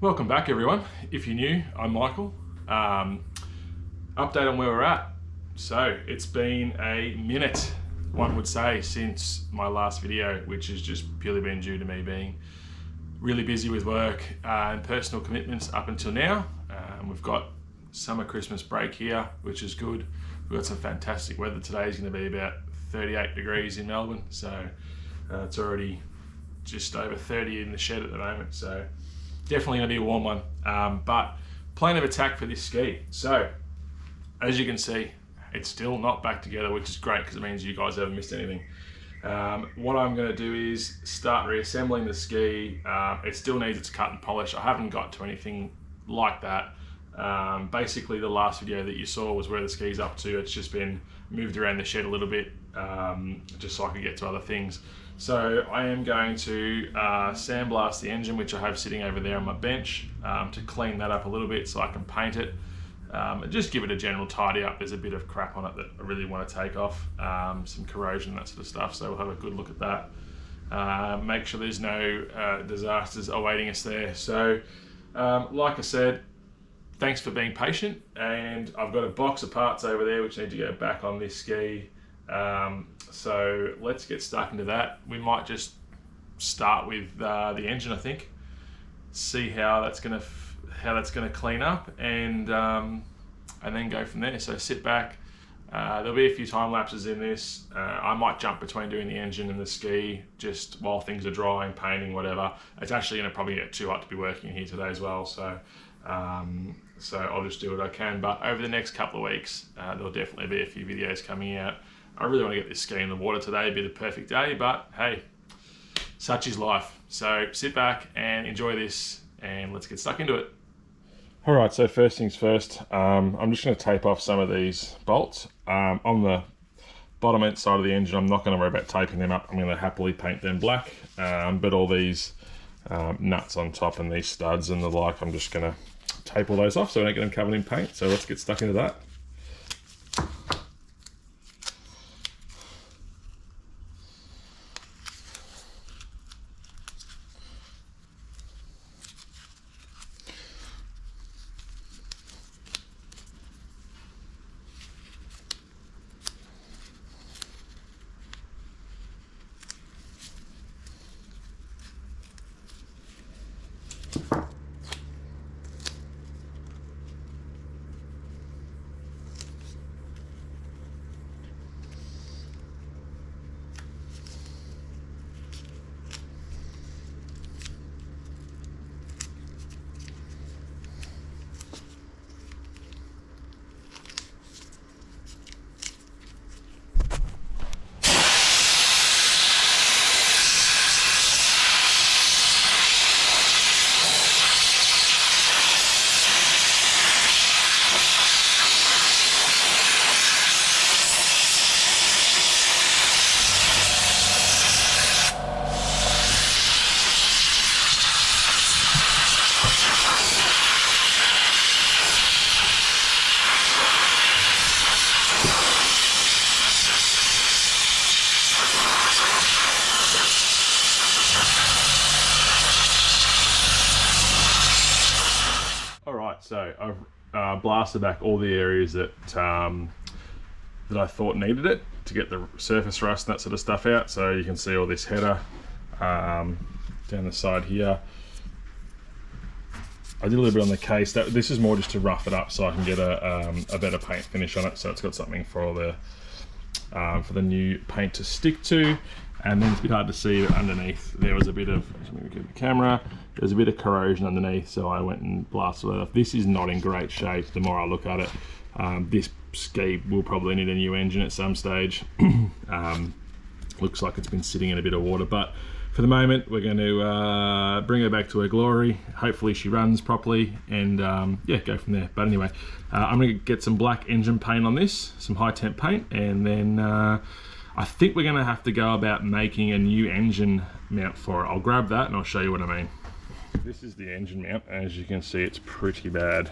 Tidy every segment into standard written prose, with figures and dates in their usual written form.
Welcome back everyone. If you're new, I'm Michael. Update on where we're at. So it's been a minute, one would say, since my last video, which has just purely been due to me being really busy with work and personal commitments up until now. We've got summer Christmas break here, which is good. We've got some fantastic weather today. It's going to be about 38 degrees in Melbourne, so it's already just over 30 in the shed at the moment, so definitely going to be a warm one, but plan of attack for this ski. So as you can see, it's still not back together, which is great because it means you guys haven't missed anything. What I'm going to do is start reassembling the ski. It still needs its cut and polish. I haven't got to anything like that. Basically the last video that you saw was where the ski's up to. It's just been moved around the shed a little bit, just so I could get to other things. So I am going to sandblast the engine, which I have sitting over there on my bench, to clean that up a little bit so I can paint it, and just give it a general tidy up. There's a bit of crap on it that I really want to take off, some corrosion, that sort of stuff, so we'll have a good look at that. Make sure there's no disasters awaiting us there. So like I said, thanks for being patient, and I've got a box of parts over there which need to go back on this ski. So let's get stuck into that. We might just start with the engine, I think. See how that's gonna clean up, and then go from there. So sit back. There'll be a few time lapses in this. I might jump between doing the engine and the ski just while things are drying, painting, whatever. It's actually gonna probably get too hot to be working here today as well. So I'll just do what I can. But over the next couple of weeks, there'll definitely be a few videos coming out. I really want to get this ski in the water today. It'd be the perfect day, but hey, such is life. So sit back and enjoy this, and let's get stuck into it. All right, so first things first, I'm just going to tape off some of these bolts. On the bottom end side of the engine, I'm not going to worry about taping them up. I'm going to happily paint them black, but all these nuts on top and these studs and the like, I'm just going to tape all those off so I don't get them covered in paint. So let's get stuck into that. So I've blasted back all the areas that that I thought needed it to get the surface rust and that sort of stuff out. So you can see all this header down the side here. I did a little bit on the case. This is more just to rough it up so I can get a better paint finish on it, so it's got something for all the new paint to stick to. And then it's a bit hard to see, but underneath there was a bit of, let me get the camera, there's a bit of corrosion underneath, so I went and blasted it off. This is not in great shape the more I look at it. This ski will probably need a new engine at some stage. Looks like it's been sitting in a bit of water, but for the moment we're going to bring her back to her glory. Hopefully she runs properly, and yeah, go from there. But anyway, I'm going to get some black engine paint on this, some high temp paint, and then I think we're going to have to go about making a new engine mount for it. I'll grab that and I'll show you what I mean. This is the engine mount. As you can see, it's pretty bad.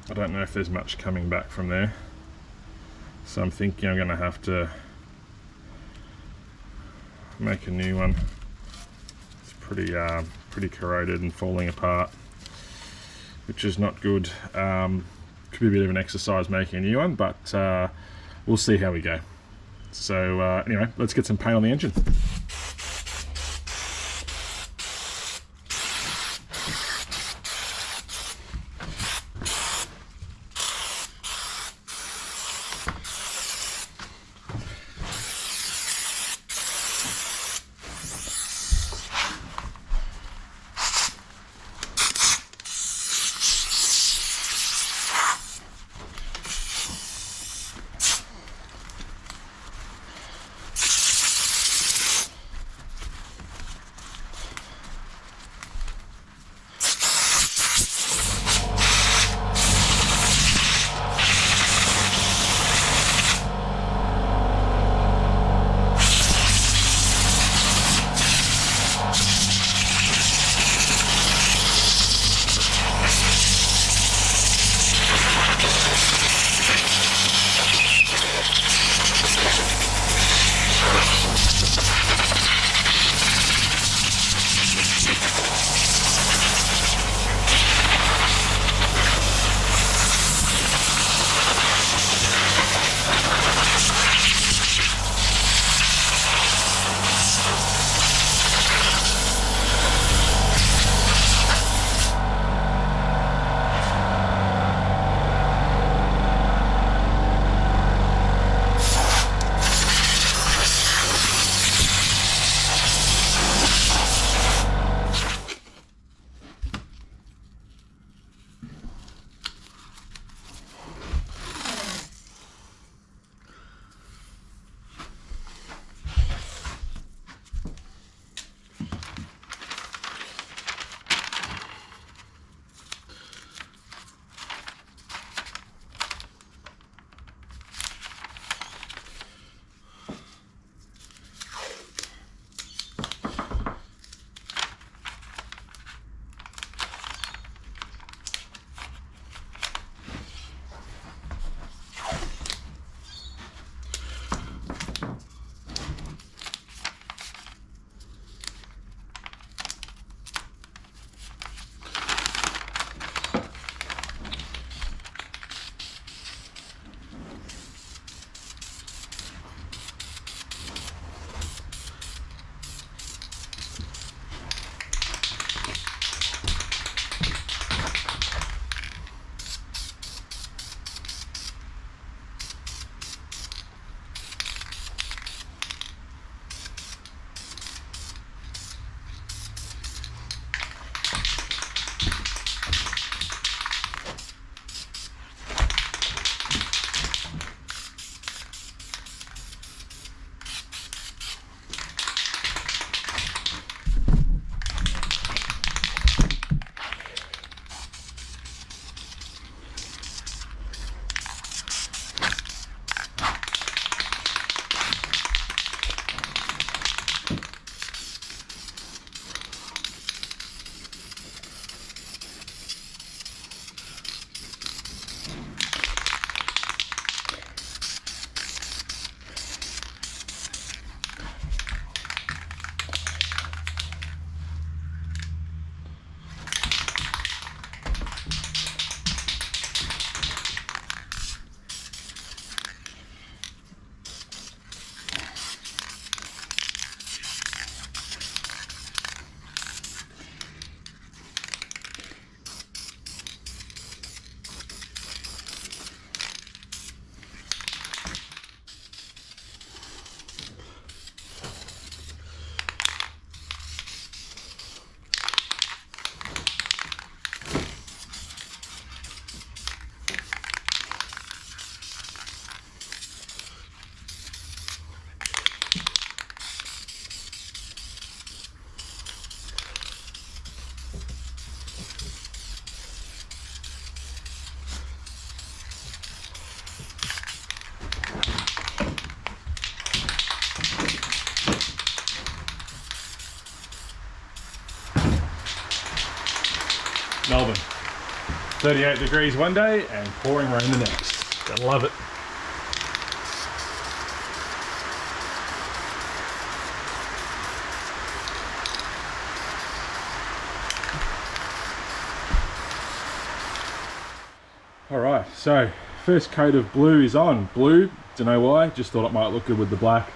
I don't know if there's much coming back from there, so I'm thinking I'm going to have to make a new one. It's pretty corroded and falling apart, which is not good. Could be a bit of an exercise making a new one, but we'll see how we go. So anyway, let's get some paint on the engine. Melbourne. 38 degrees one day and pouring rain the next. I love it. All right, so first coat of blue is on. Blue, don't know why, just thought it might look good with the black.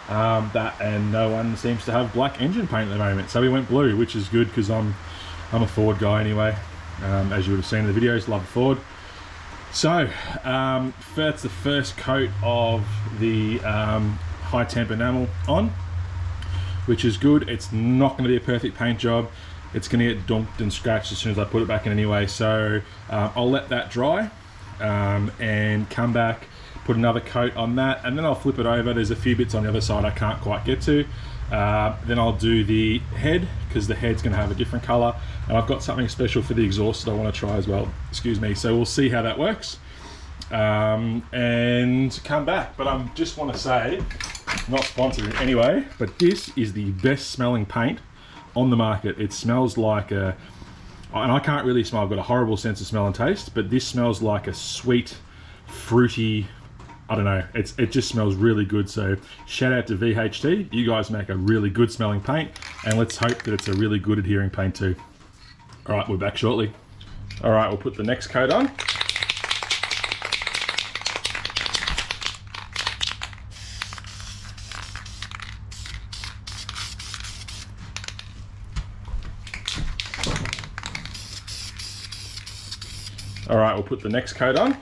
And no one seems to have black engine paint at the moment, so we went blue, which is good because I'm a Ford guy anyway. As you would have seen in the videos, love Ford. So that's the first coat of the high temp enamel on, which is good. It's not going to be a perfect paint job. It's going to get dunked and scratched as soon as I put it back in anyway. So I'll let that dry and come back, put another coat on that, and then I'll flip it over. There's a few bits on the other side I can't quite get to. Then I'll do the head, because the head's going to have a different color, and I've got something special for the exhaust that I want to try as well. Excuse me. So we'll see how that works and come back. But I just want to say, not sponsored anyway, but this is the best smelling paint on the market. It smells like a, and I can't really smell, I've got a horrible sense of smell and taste, but this smells like a sweet, fruity, I don't know, it just smells really good. So shout out to VHT, you guys make a really good smelling paint, and let's hope that it's a really good adhering paint too. All right, we're back shortly. All right, we'll put the next coat on. All right, we'll put the next coat on.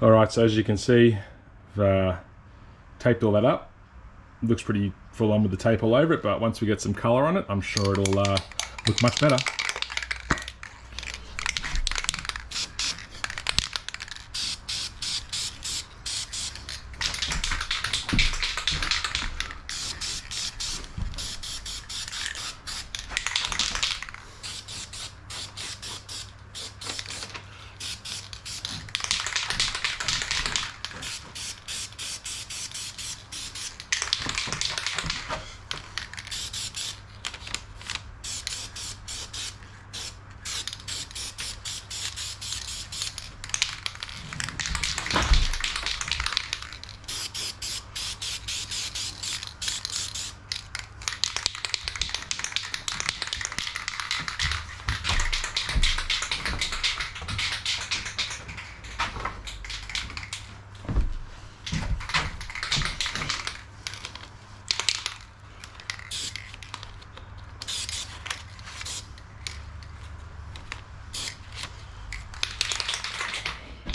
Alright, so as you can see, I've taped all that up. It looks pretty full on with the tape all over it, but once we get some colour on it, I'm sure it'll look much better.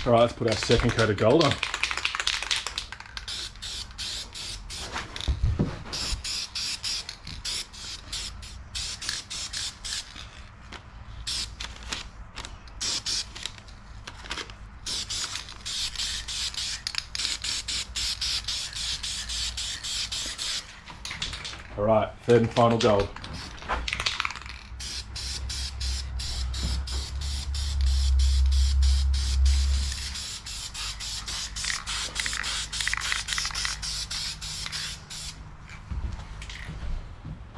All right, let's put our second coat of gold on. All right, third and final gold.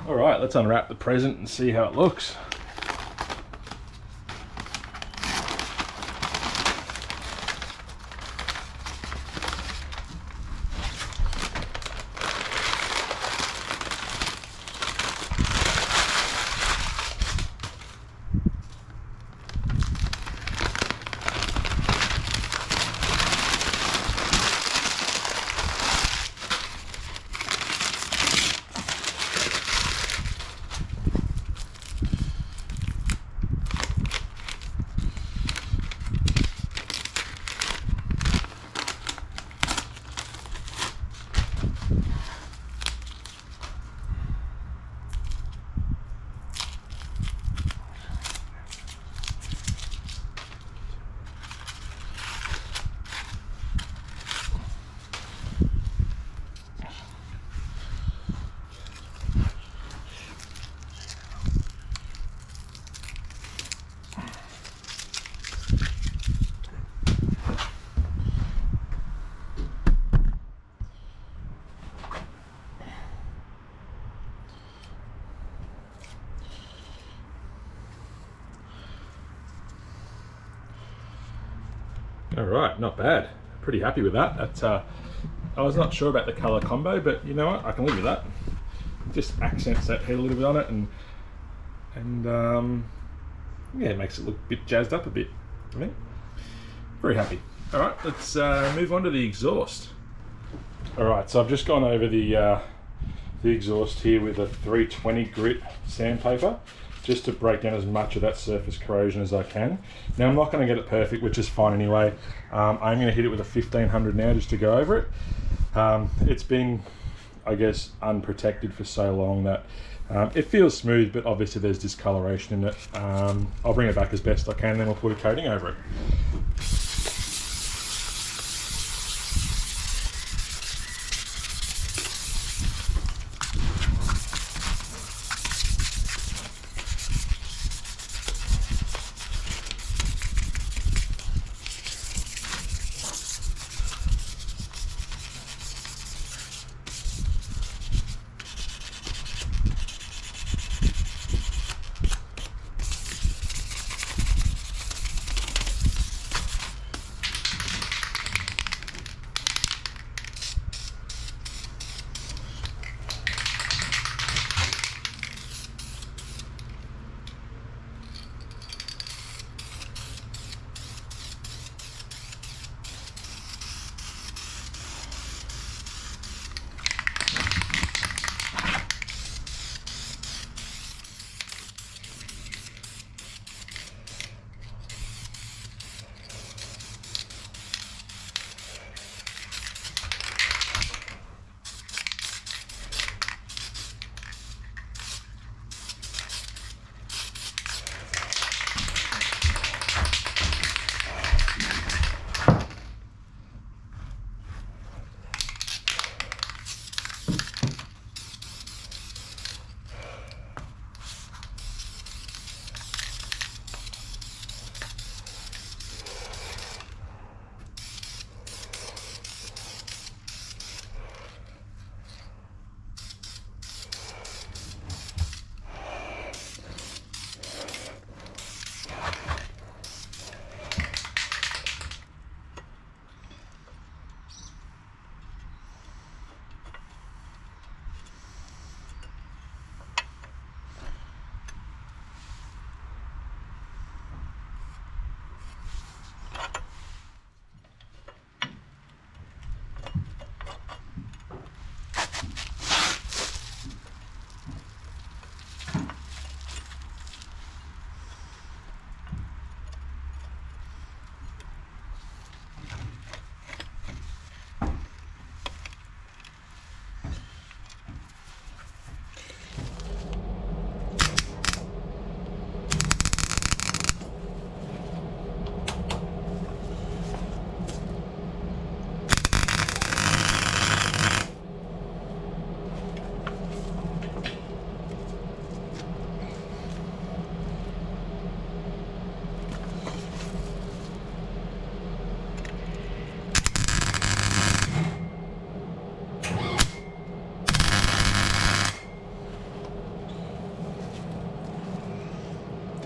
All right, let's unwrap the present and see how it looks. All right, not bad. Pretty happy with that. That's I was not sure about the color combo, but you know what? I can live with that. Just accents that head a little bit on it, and yeah, it makes it look a bit jazzed up a bit. I think. Very happy. All right, let's move on to the exhaust. All right, so I've just gone over the exhaust here with a 320 grit sandpaper, just to break down as much of that surface corrosion as I can. Now I'm not going to get it perfect, which is fine anyway. I'm going to hit it with a 1500 now just to go over it. It's been, I guess, unprotected for so long that it feels smooth, but obviously there's discoloration in it. I'll bring it back as best I can, then we'll put a coating over it.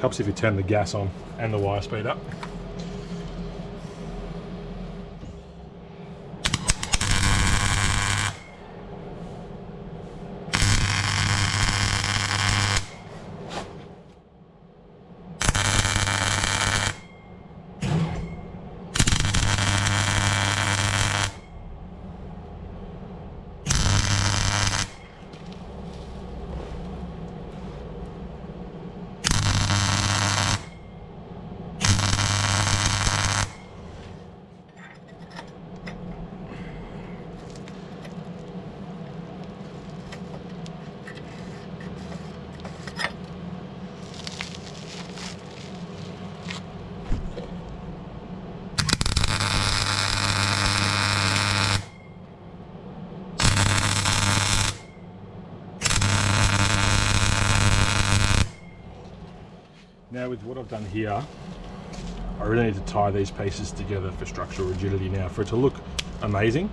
Helps if you turn the gas on and the wire speed up. Now with what I've done here, I really need to tie these pieces together for structural rigidity. Now for it to look amazing,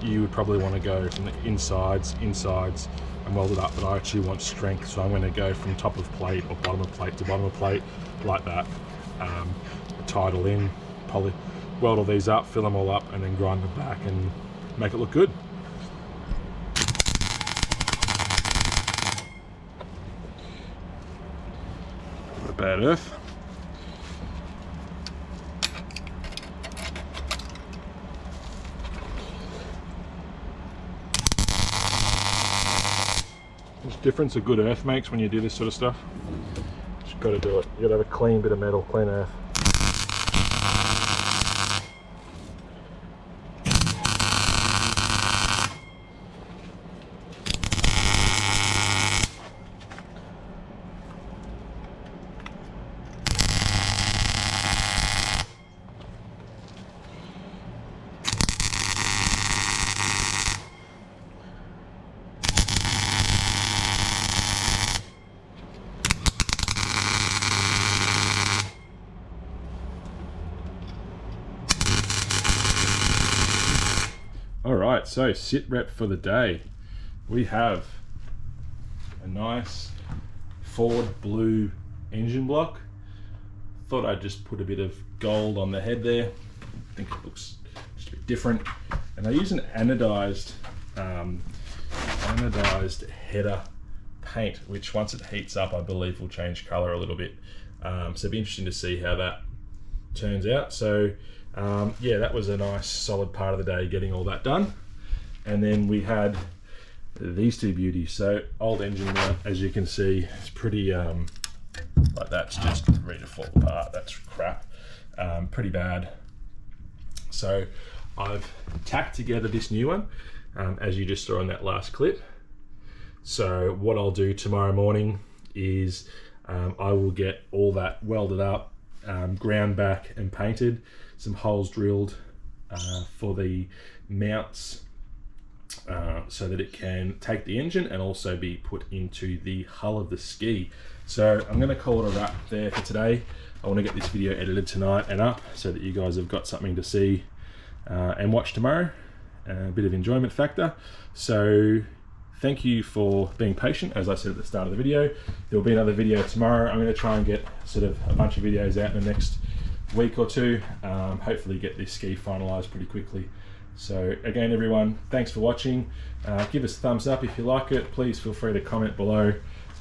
you would probably want to go from the insides, and weld it up, but I actually want strength, so I'm going to go from top of plate or bottom of plate to bottom of plate, like that. Tie it all in, weld all these up, fill them all up, and then grind them back and make it look good. Bad earth. There's a difference a good earth makes when you do this sort of stuff. Just got to do it. You got to have a clean bit of metal, clean earth. Alright, so sit rep for the day. We have a nice Ford blue engine block. Thought I'd just put a bit of gold on the head there. I think it looks just a bit different. And I use an anodized header paint, which once it heats up, I believe will change color a little bit. So it'll be interesting to see how that turns out. So yeah, that was a nice solid part of the day, getting all that done. And then we had these two beauties. So old engine mount, as you can see, it's pretty like that's just ready to fall apart. That's crap, pretty bad. So I've tacked together this new one, as you just saw in that last clip. So what I'll do tomorrow morning is I will get all that welded up, ground back and painted, some holes drilled for the mounts, so that it can take the engine and also be put into the hull of the ski. So I'm going to call it a wrap there for today. I want to get this video edited tonight and up so that you guys have got something to see and watch tomorrow. A bit of enjoyment factor. So thank you for being patient. As I said at the start of the video, there will be another video tomorrow. I'm going to try and get sort of a bunch of videos out in the next week or two. Hopefully get this ski finalized pretty quickly. So again, everyone, thanks for watching. Give us a thumbs up if you like it. Please feel free to comment below.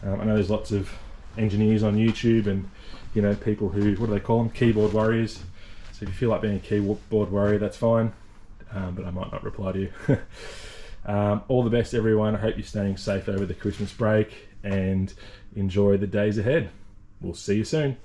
I know there's lots of engineers on YouTube and, you know, people who, what do they call them? Keyboard warriors. So if you feel like being a keyboard warrior, that's fine. But I might not reply to you. All the best, everyone. I hope you're staying safe over the Christmas break and enjoy the days ahead. We'll see you soon.